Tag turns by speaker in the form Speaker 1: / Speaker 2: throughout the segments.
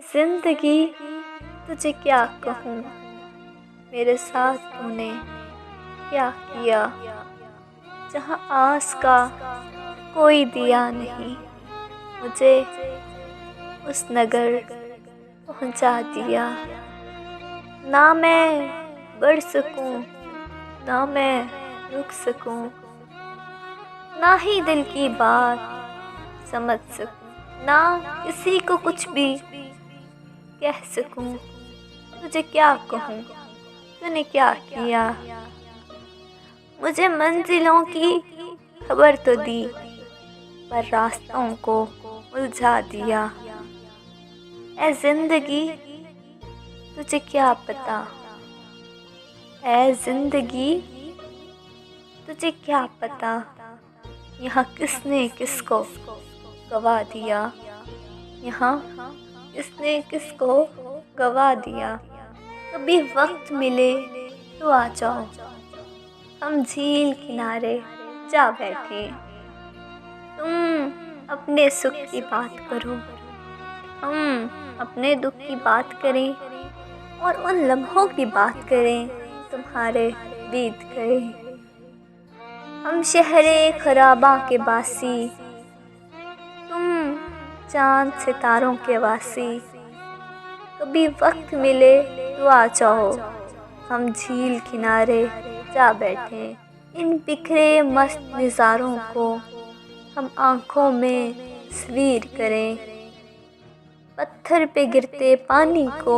Speaker 1: जिंदगी तुझे क्या कहूँ, मेरे साथ तूने क्या किया। जहाँ आस का कोई दिया नहीं, मुझे उस नगर पहुँचा दिया। ना मैं बढ़ सकूँ, ना मैं रुक सकूँ, ना ही दिल की बात समझ सकूँ, ना किसी को कुछ भी कह सकूं। तुझे क्या कहूँ, तूने क्या किया। मुझे मंजिलों की खबर तो दी, पर रास्तों को उलझा दिया। ऐ जिंदगी तुझे क्या पता, ऐ जिंदगी तुझे क्या पता, यहाँ किसने किसको गवा दिया। यहाँ किसने किसको गवा दिया। कभी वक्त मिले तो आ जाओ, हम झील किनारे जा बैठे। तुम अपने सुख की बात करो, हम अपने दुख की बात करें, और उन लम्हों की बात करें तुम्हारे बीत गए। हम शहरे खराबा के बासी, तुम चांद सितारों के वासी। कभी वक्त मिले तो आ जाओ, हम झील किनारे जा बैठे। इन बिखरे मस्त नज़ारों को हम आँखों में तस्वीर करें। पत्थर पे गिरते पानी को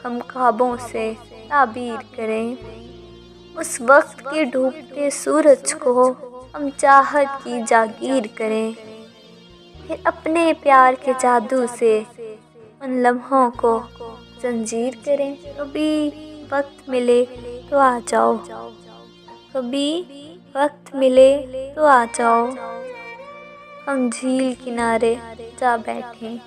Speaker 1: हम ख्वाबों से ताबीर करें। उस वक्त के डूबते सूरज को हम चाहत की जागीर करें। फिर अपने प्यार के जादू से उन लम्हों को जंजीर करें। कभी वक्त मिले तो आ जाओ, कभी वक्त मिले तो आ जाओ, हम झील किनारे जा बैठें।